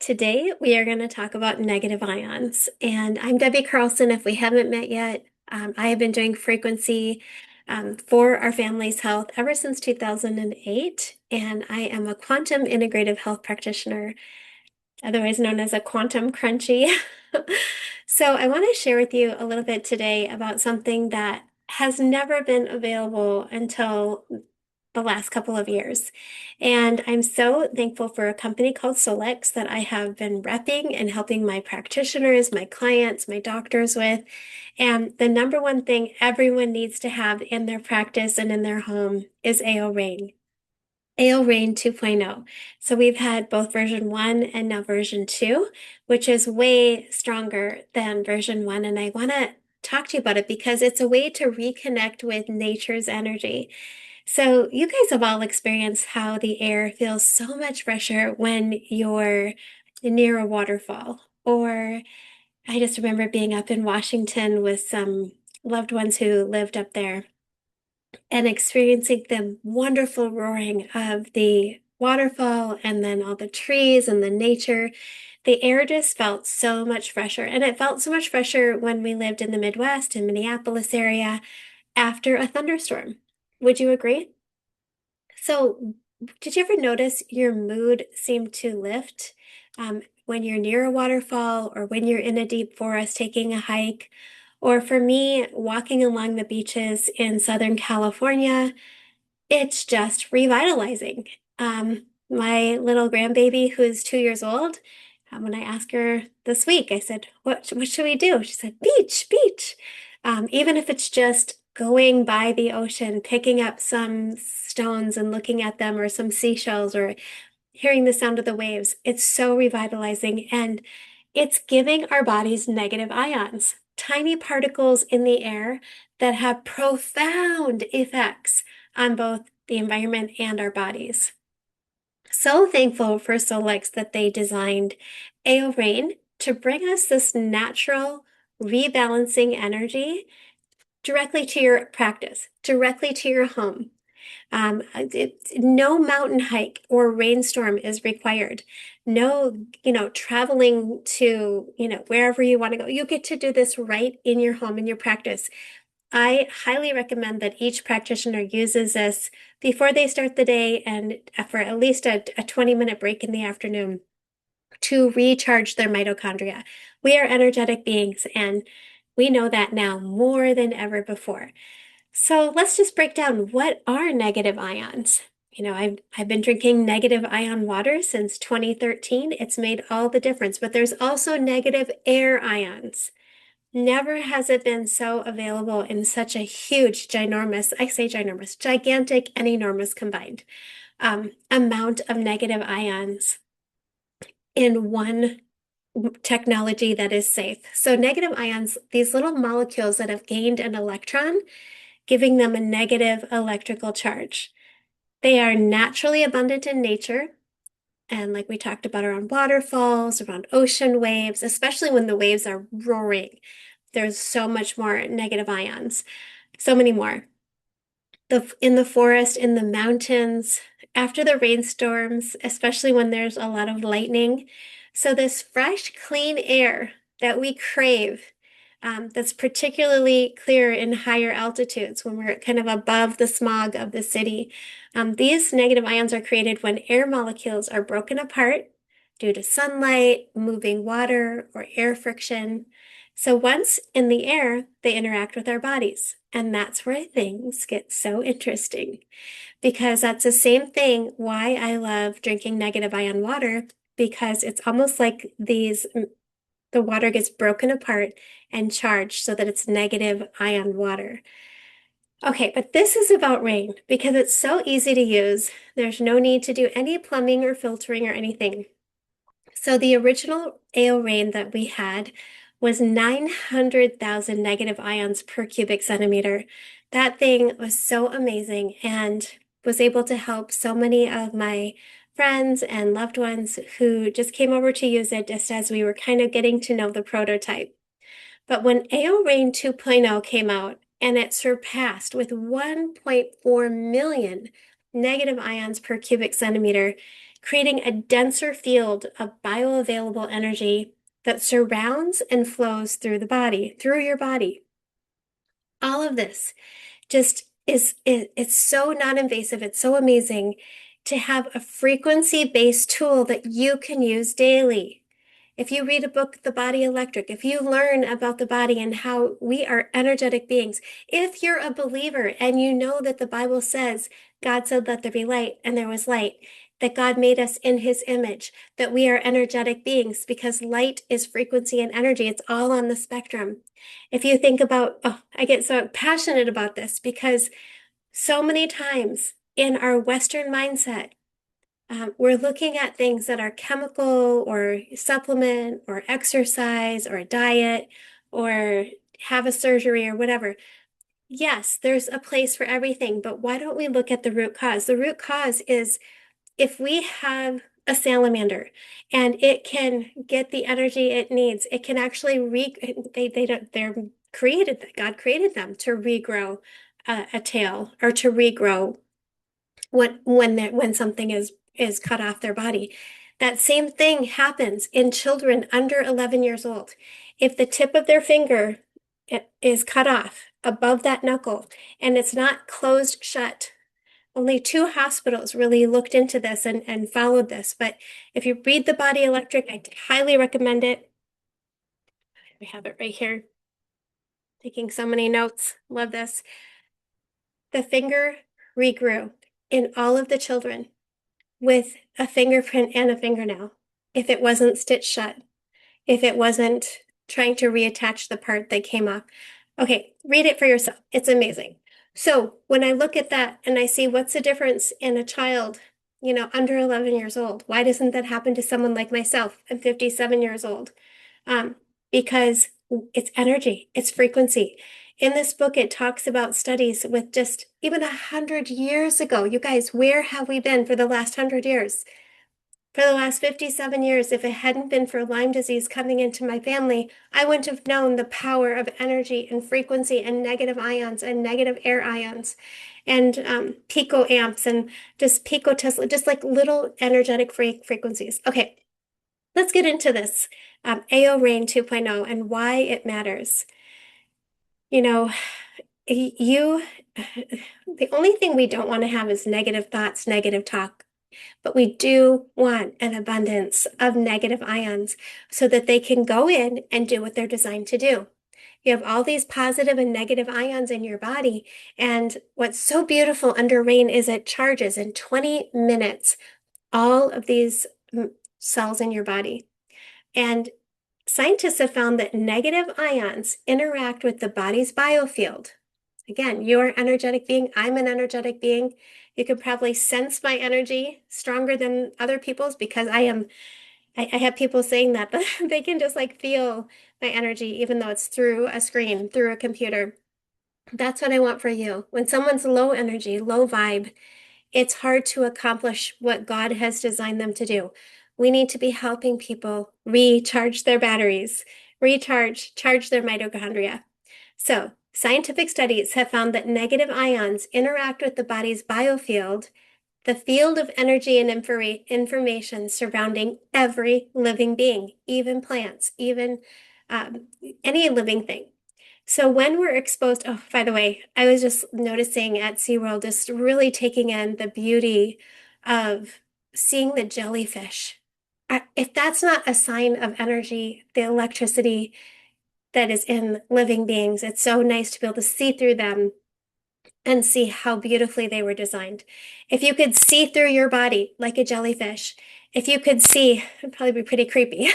Today we are going to talk about negative ions. And I'm Debbie Carlson. If we haven't met yet, I have been doing frequency for our family's health ever since 2008. And I am a quantum integrative health practitioner, otherwise known as a quantum crunchy. So I want to share with you a little bit today about something that has never been available until the last couple of years. And I'm so thankful for a company called Solex that I have been repping and helping my practitioners, my clients, my doctors with. And the number one thing everyone needs to have in their practice and in their home is AO Rain. AO Rain 2.0. So we've had both version 1 and now version 2, which is way stronger than version 1. And I want to talk to you about it because it's a way to reconnect with nature's energy. So you guys have all experienced how the air feels so much fresher when you're near a waterfall. Or I just remember being up in Washington with some loved ones who lived up there and experiencing the wonderful roaring of the waterfall and then all the trees and the nature. The air just felt so much fresher. And it felt so much fresher when we lived in the Midwest in Minneapolis area after a thunderstorm. Would you agree? So, did you ever notice your mood seem to lift when you're near a waterfall or when you're in a deep forest taking a hike? Or for me, walking along the beaches in Southern California, it's just revitalizing. My little grandbaby, who is 2 years old, when I asked her this week, I said, what should we do? She said, beach, beach. Even if it's just going by the ocean, picking up some stones and looking at them, or some seashells, or hearing the sound of the waves, it's so revitalizing. And it's giving our bodies negative ions, tiny particles in the air that have profound effects on both the environment and our bodies. So thankful for Solex that they designed AO Rain to bring us this natural rebalancing energy directly to your practice, directly to your home. No mountain hike or rainstorm is required. No, traveling to, wherever you want to go. You get to do this right in your home, in your practice. I highly recommend that each practitioner uses this before they start the day and for at least a 20-minute break in the afternoon to recharge their mitochondria. We are energetic beings, and we know that now more than ever before. So let's just break down, what are negative ions? I've been drinking negative ion water since 2013. It's made all the difference, but there's also negative air ions. Never has it been so available in such a huge, ginormous, I say ginormous, gigantic and enormous combined amount of negative ions in one technology that is safe. So negative ions, these little molecules that have gained an electron, giving them a negative electrical charge. They are naturally abundant in nature. And like we talked about around waterfalls, around ocean waves, especially when the waves are roaring, there's so much more negative ions, so many more. In the forest, in the mountains, after the rainstorms, especially when there's a lot of lightning. So this fresh, clean air that we crave, that's particularly clear in higher altitudes when we're kind of above the smog of the city. These negative ions are created when air molecules are broken apart due to sunlight, moving water, or air friction. So once in the air, they interact with our bodies. And that's where things get so interesting, because that's the same thing why I love drinking negative ion water, because it's almost like the water gets broken apart and charged so that it's negative ion water. Okay, but this is about rain because it's so easy to use. There's no need to do any plumbing or filtering or anything. So the original AO rain that we had was 900,000 negative ions per cubic centimeter. That thing was so amazing and was able to help so many of my friends and loved ones who just came over to use it just as we were kind of getting to know the prototype. But when AO Rain 2.0 came out and it surpassed with 1.4 million negative ions per cubic centimeter, creating a denser field of bioavailable energy that surrounds and flows through the body, through your body. All of this just it's so non-invasive. It's so amazing to have a frequency-based tool that you can use daily. If you read a book, The Body Electric, if you learn about the body and how we are energetic beings, if you're a believer and you know that the Bible says, God said, let there be light, and there was light, that God made us in his image, that we are energetic beings because light is frequency and energy. It's all on the spectrum. If you think about, oh, I get so passionate about this because so many times in our Western mindset, we're looking at things that are chemical or supplement or exercise or diet or have a surgery or whatever. Yes, there's a place for everything, but why don't we look at the root cause? The root cause is if we have a salamander and it can get the energy it needs, it can actually they don't they're created God created them to regrow a tail or to regrow when something is cut off their body. That same thing happens in children under 11 years old. If the tip of their finger is cut off above that knuckle and it's not closed shut, only two hospitals really looked into this and followed this. But if you read The Body Electric, I highly recommend it. We have it right here. Taking so many notes. Love this. The finger regrew in all of the children with a fingerprint and a fingernail if it wasn't stitched shut, if it wasn't trying to reattach the part that came off. Okay, read it for yourself. It's amazing. So when I look at that and I see what's the difference in a child, under 11 years old, why doesn't that happen to someone like myself? I'm 57 years old. Because it's energy, it's frequency. In this book, it talks about studies with just even 100 years ago. You guys, where have we been for the last 100 years? For the last 57 years, if it hadn't been for Lyme disease coming into my family, I wouldn't have known the power of energy and frequency and negative ions and negative air ions and picoamps and just picotesla, just like little energetic frequencies. Okay, let's get into this AO Rain 2.0 and why it matters. You know, the only thing we don't want to have is negative thoughts, negative talk. But we do want an abundance of negative ions so that they can go in and do what they're designed to do. You have all these positive and negative ions in your body. And what's so beautiful under rain is it charges in 20 minutes all of these cells in your body. And scientists have found that negative ions interact with the body's biofield. Again, you're an energetic being. I'm an energetic being. You can probably sense my energy stronger than other people's because I have people saying that they can just like feel my energy, even though it's through a screen, through a computer. That's what I want for you. When someone's low energy, low vibe, it's hard to accomplish what God has designed them to do. We need to be helping people recharge their batteries, charge their mitochondria. So, scientific studies have found that negative ions interact with the body's biofield, the field of energy and information surrounding every living being, even plants, even any living thing. So when we're exposed, oh, by the way, I was just noticing at SeaWorld, just really taking in the beauty of seeing the jellyfish. If that's not a sign of energy, the electricity that is in living beings, it's so nice to be able to see through them and see how beautifully they were designed. If you could see through your body like a jellyfish, if you could see, it'd probably be pretty creepy,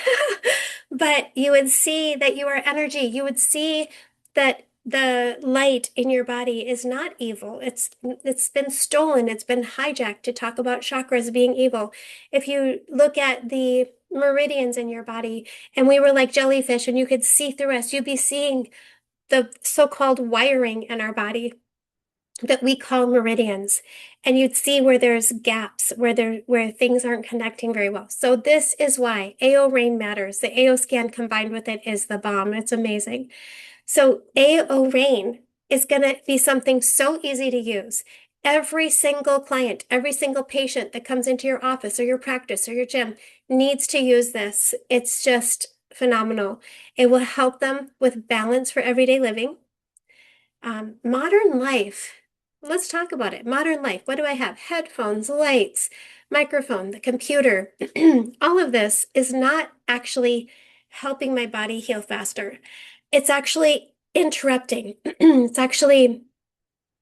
but you would see that you are energy. You would see that the light in your body is not evil. It's been stolen. It's been hijacked to talk about chakras being evil. If you look at the meridians in your body and we were like jellyfish and you could see through us, you'd be seeing the so-called wiring in our body that we call meridians, and you'd see where there's gaps, where things aren't connecting very well. So this is why AO Rain matters. The AO scan combined with it is the bomb. It's amazing. So AO Rain is going to be something so easy to use. Every single client, every single patient that comes into your office or your practice or your gym needs to use this. It's just phenomenal. It will help them with balance for everyday living. Modern life. Let's talk about it. Modern life. What do I have? Headphones, lights, microphone, the computer. All of this is not actually helping my body heal faster. It's actually interrupting. It's actually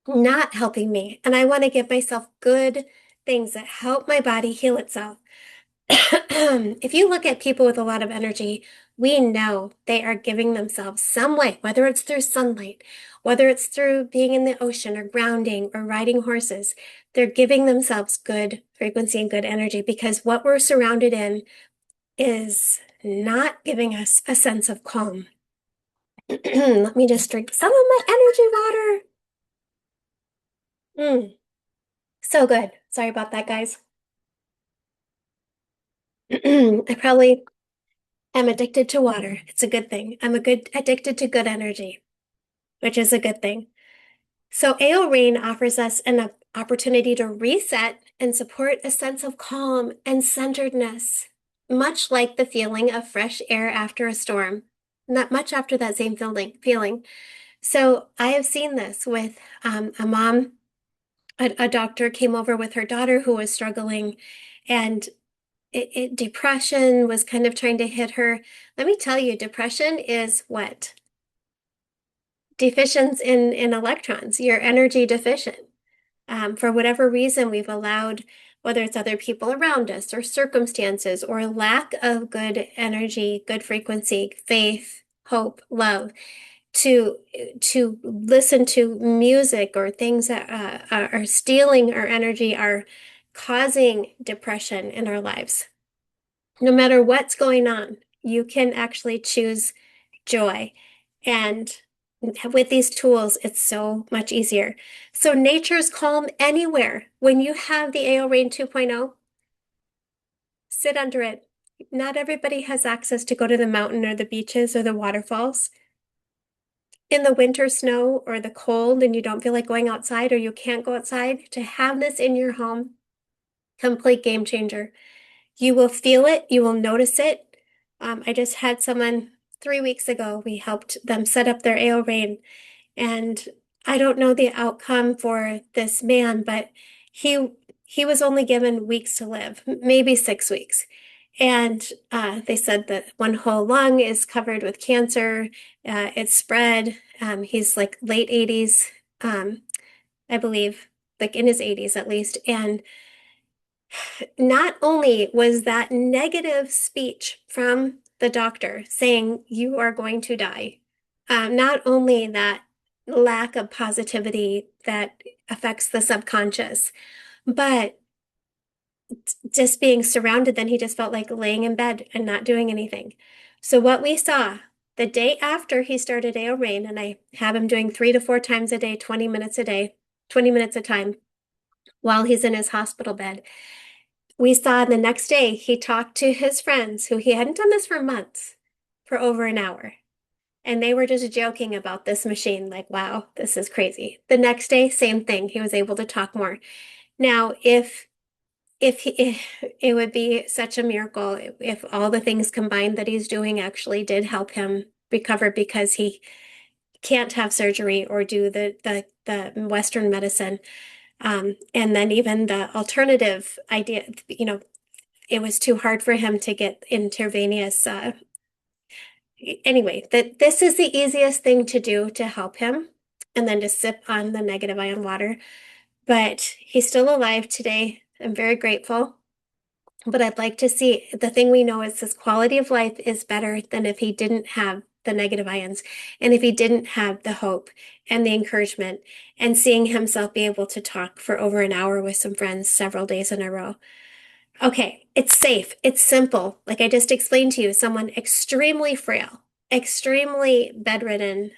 not helping me. And I want to give myself good things that help my body heal itself. If you look at people with a lot of energy, we know they are giving themselves some way, whether it's through sunlight, whether it's through being in the ocean or grounding or riding horses, they're giving themselves good frequency and good energy because what we're surrounded in is not giving us a sense of calm. Let me just drink some of my energy water. So good. Sorry about that, guys. I probably am addicted to water. It's a good thing. I'm a good addicted to good energy, which is a good thing. So AO Rain offers us an opportunity to reset and support a sense of calm and centeredness, much like the feeling of fresh air after a storm. Not much after that same feeling. So I have seen this with a mom. A doctor came over with her daughter who was struggling, and depression was kind of trying to hit her. Let me tell you, depression is what? Deficient in electrons. You're energy deficient. For whatever reason, we've allowed, whether it's other people around us or circumstances or lack of good energy, good frequency, faith, hope, love, to listen to music or things that are stealing our energy, are causing depression in our lives. No matter what's going on, you can actually choose joy. And with these tools, it's so much easier. So nature's calm anywhere. When you have the AO Rain 2.0, sit under it. Not everybody has access to go to the mountain or the beaches or the waterfalls. In the winter snow or the cold and you don't feel like going outside or you can't go outside, to have this in your home, complete game changer. You will feel it, you will notice it. I just had someone 3 weeks ago, we helped them set up their AO Rain, and I don't know the outcome for this man, but he he was only given weeks to live, maybe 6 weeks. And they said that one whole lung is covered with cancer. It's spread. He's like late 80s, I believe, like in his 80s at least. And not only was that negative speech from the doctor saying you are going to die, not only that lack of positivity that affects the subconscious, but just being surrounded, then he just felt like laying in bed and not doing anything. So what we saw the day after he started AO Rain, and I have him doing 3 to 4 times a day, 20 minutes a day, 20 minutes a time while he's in his hospital bed. We saw the next day he talked to his friends who he hadn't done this for months for over an hour. And they were just joking about this machine, like, wow, this is crazy. The next day, same thing. He was able to talk more. Now, if it would be such a miracle if all the things combined that he's doing actually did help him recover, because he can't have surgery or do the Western medicine. And then even the alternative idea, it was too hard for him to get intravenous. Anyway, that this is the easiest thing to do to help him, and then to sip on the negative ion water. But he's still alive today. I'm very grateful. But I'd like to see, the thing we know is his quality of life is better than if he didn't have the negative ions, and if he didn't have the hope and the encouragement, and seeing himself be able to talk for over an hour with some friends several days in a row. Okay, it's safe, it's simple. Like I just explained to you, someone extremely frail, extremely bedridden,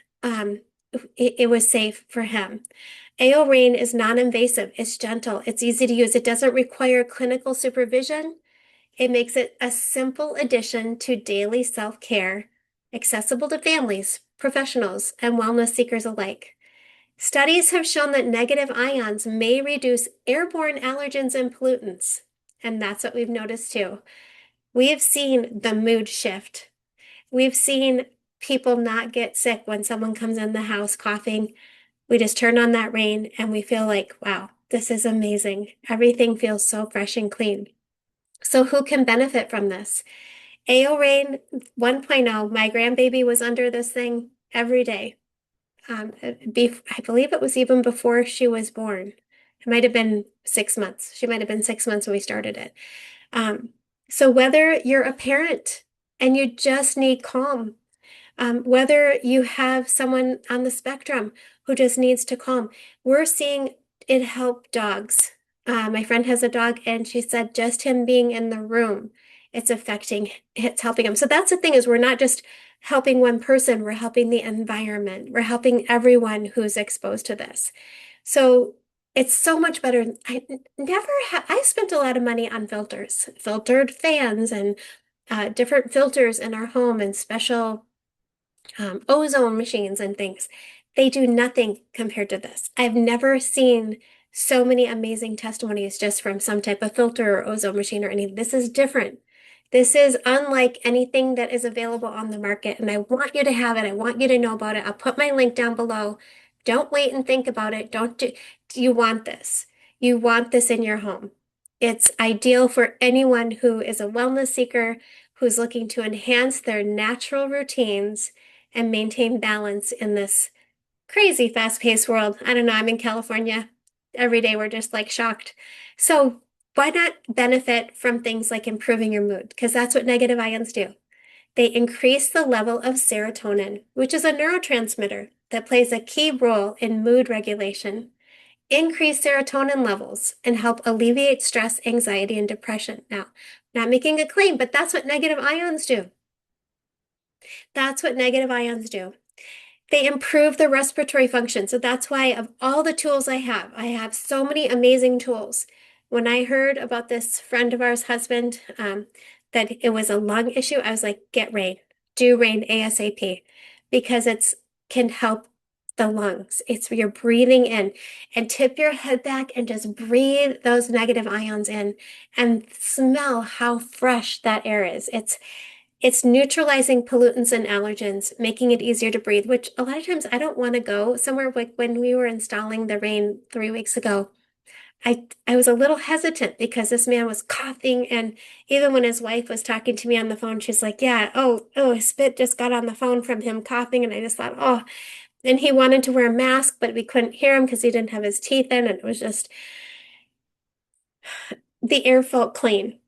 it was safe for him. AO Rain is non-invasive, it's gentle, it's easy to use, it doesn't require clinical supervision. It makes it a simple addition to daily self-care, accessible to families, professionals, and wellness seekers alike. Studies have shown that negative ions may reduce airborne allergens and pollutants. And that's what we've noticed too. We have seen the mood shift. We've seen people not get sick when someone comes in the house coughing. We just turn on that rain and we feel like, wow, this is amazing. Everything feels so fresh and clean. So who can benefit from this? AO Rain 1.0, my grandbaby was under this thing every day. I believe it was even before she was born. It might have been 6 months. She might have been 6 months when we started it. Um, so whether you're a parent and you just need calm, whether you have someone on the spectrum who just needs to calm, we're seeing it help dogs. My friend has a dog, and she said just him being in the room, it's helping him. So that's the thing is we're not just helping one person, we're helping the environment. We're helping everyone who's exposed to this. So it's so much better. I spent a lot of money on filters, filtered fans and different filters in our home and special ozone machines and things. They do nothing compared to this. I've never seen so many amazing testimonies just from some type of filter or ozone machine or anything. This is different. This is unlike anything that is available on the market, and I want you to have it. I want you to know about it. I'll put my link down below. Don't wait and think about it. Don't do, you want this? You want this in your home. It's ideal for anyone who is a wellness seeker, who's looking to enhance their natural routines and maintain balance in this crazy fast-paced world. I don't know, I'm in California. Every day we're just like shocked. So why not benefit from things like improving your mood? Because that's what negative ions do. They increase the level of serotonin, which is a neurotransmitter that plays a key role in mood regulation, increase serotonin levels, and help alleviate stress, anxiety, and depression. Now, not making a claim, but that's what negative ions do. That's what negative ions do. They improve the respiratory function. So that's why of all the tools I have so many amazing tools. When I heard about this friend of ours husband, that it was a lung issue, I was like, get rain, do rain ASAP, because it's can help the lungs. It's you're breathing in and tip your head back and just breathe those negative ions in and smell how fresh that air is. It's neutralizing pollutants and allergens, making it easier to breathe, which a lot of times I don't want to go somewhere. Like when we were installing the rain 3 weeks ago, I was a little hesitant because this man was coughing, and even when his wife was talking to me on the phone, she's like, yeah, his spit just got on the phone from him coughing. And I just thought, oh, and he wanted to wear a mask, but we couldn't hear him because he didn't have his teeth in, and it was just the air felt clean.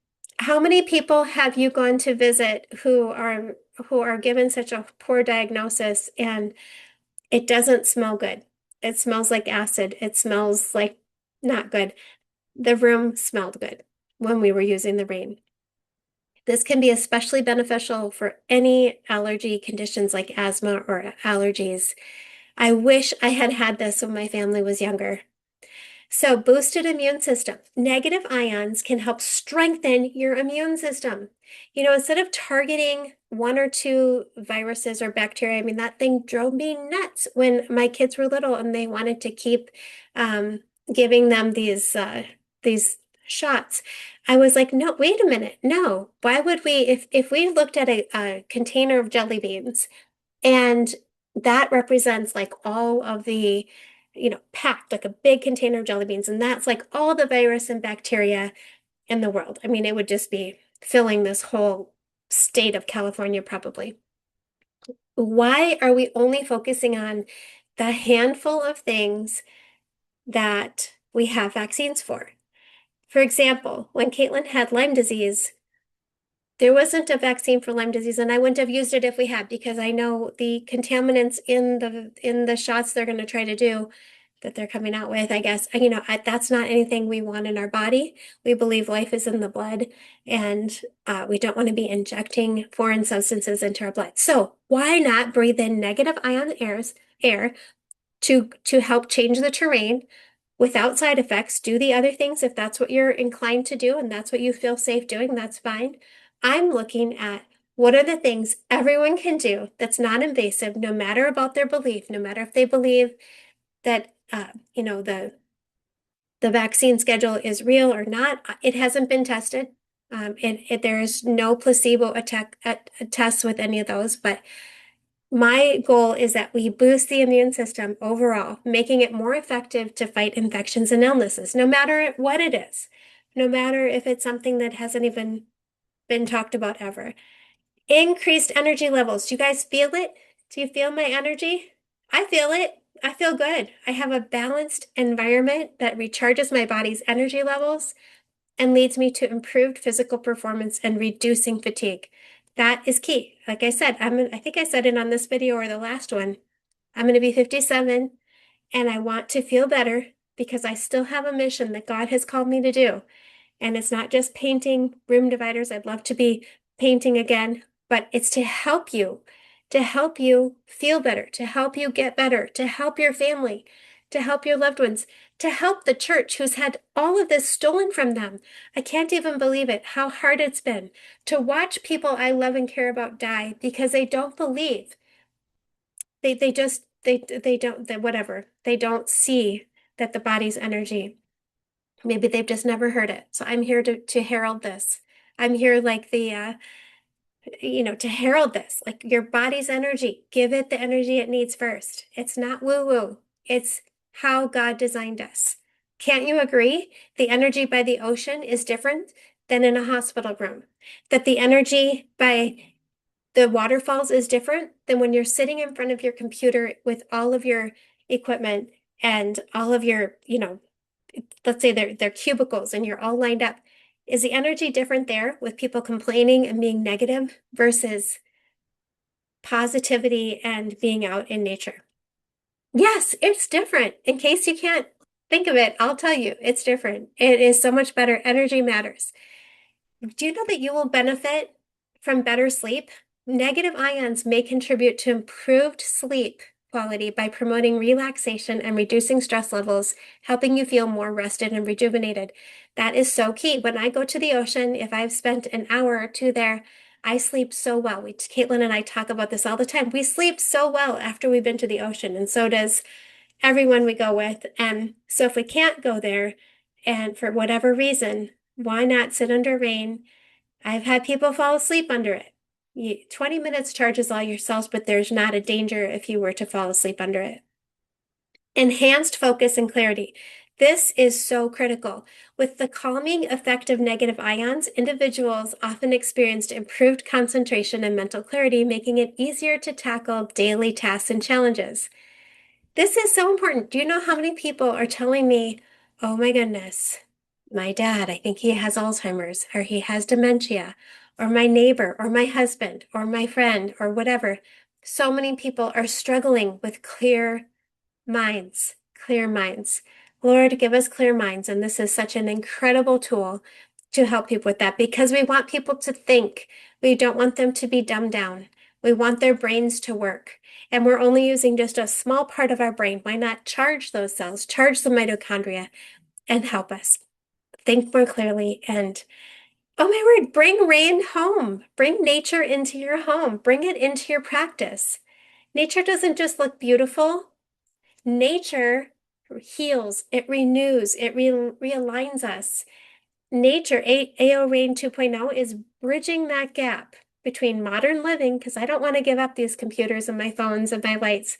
How many people have you gone to visit who are given such a poor diagnosis and it doesn't smell good? It smells like acid. It smells like not good. The room smelled good when we were using the rain. This can be especially beneficial for any allergy conditions like asthma or allergies. I wish I had had this when my family was younger. So, boosted immune system. Negative ions can help strengthen your immune system. Instead of targeting one or two viruses or bacteria, I mean, that thing drove me nuts when my kids were little and they wanted to keep giving them these shots. I was like, no, wait a minute. No, why would we, if we looked at a container of jelly beans and that represents like all of the packed like a big container of jelly beans. And that's like all the virus and bacteria in the world. I mean, it would just be filling this whole state of California, probably. Why are we only focusing on the handful of things that we have vaccines for? For example, when Caitlin had Lyme disease, there wasn't a vaccine for Lyme disease, and I wouldn't have used it if we had, because I know the contaminants in the shots they're going to try to do that they're coming out with, I guess, that's not anything we want in our body. We believe life is in the blood, and we don't want to be injecting foreign substances into our blood. So why not breathe in negative ion air to help change the terrain without side effects? Do the other things if that's what you're inclined to do and that's what you feel safe doing, that's fine. I'm looking at what are the things everyone can do that's not invasive, no matter about their belief, no matter if they believe that the vaccine schedule is real or not. It hasn't been tested. There is no placebo attack tests with any of those, but my goal is that we boost the immune system overall, making it more effective to fight infections and illnesses, no matter what it is, no matter if it's something that hasn't even been talked about ever. Increased energy levels. Do you guys feel it? Do you feel my energy? I feel it. I feel good. I have a balanced environment that recharges my body's energy levels and leads me to improved physical performance and reducing fatigue. That is key. Like I said, I think I said it on this video or the last one. I'm going to be 57 and I want to feel better because I still have a mission that God has called me to do. And it's not just painting room dividers. I'd love to be painting again, but it's to help you feel better, to help you get better, to help your family, to help your loved ones, to help the church who's had all of this stolen from them. I can't even believe it, how hard it's been to watch people I love and care about die because they don't believe. They just they don't they, whatever. They don't see that the body's energy. Maybe they've just never heard it. So I'm here to herald this. I'm here like to herald this, like your body's energy. Give it the energy it needs first. It's not woo-woo. It's how God designed us. Can't you agree? The energy by the ocean is different than in a hospital room. That the energy by the waterfalls is different than when you're sitting in front of your computer with all of your equipment and all of your, let's say they're cubicles and you're all lined up. Is the energy different there with people complaining and being negative versus positivity and being out in nature? Yes, it's different. In case you can't think of it, I'll tell you, it's different. It is so much better. Energy matters. Do you know that you will benefit from better sleep? Negative ions may contribute to improved sleep quality by promoting relaxation and reducing stress levels, helping you feel more rested and rejuvenated. That is so key. When I go to the ocean, if I've spent an hour or two there, I sleep so well. Caitlin and I talk about this all the time. We sleep so well after we've been to the ocean, and so does everyone we go with. And so if we can't go there, and for whatever reason, why not sit under rain? I've had people fall asleep under it. 20 minutes charges all your cells, but there's not a danger if you were to fall asleep under it. Enhanced focus and clarity. This is so critical. With the calming effect of negative ions, individuals often experienced improved concentration and mental clarity, making it easier to tackle daily tasks and challenges. This is so important. Do you know how many people are telling me, oh my goodness, my dad, I think he has Alzheimer's, or he has dementia, or my neighbor, or my husband, or my friend, or whatever. So many people are struggling with clear minds, clear minds. Lord, give us clear minds. And this is such an incredible tool to help people with that because we want people to think. We don't want them to be dumbed down. We want their brains to work. And we're only using just a small part of our brain. Why not charge those cells, charge the mitochondria, and help us think more clearly? And oh my word, bring rain home. Bring nature into your home. Bring it into your practice. Nature doesn't just look beautiful. Nature heals, it renews, it realigns us. Nature, AO Rain 2.0, is bridging that gap between modern living, because I don't want to give up these computers and my phones and my lights,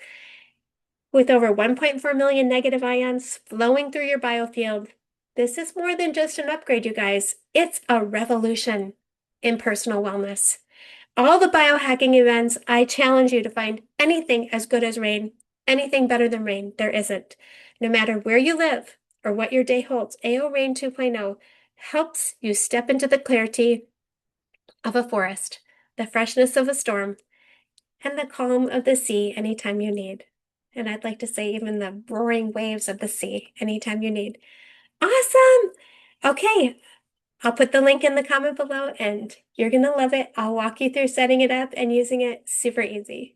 with over 1.4 million negative ions flowing through your biofield. This is more than just an upgrade, you guys. It's a revolution in personal wellness. All the biohacking events, I challenge you to find anything as good as rain, anything better than rain. There isn't. No matter where you live or what your day holds, AO Rain 2.0 helps you step into the clarity of a forest, the freshness of a storm, and the calm of the sea anytime you need. And I'd like to say even the roaring waves of the sea anytime you need. Awesome! Okay, I'll put the link in the comment below and you're going to love it. I'll walk you through setting it up and using it super easy.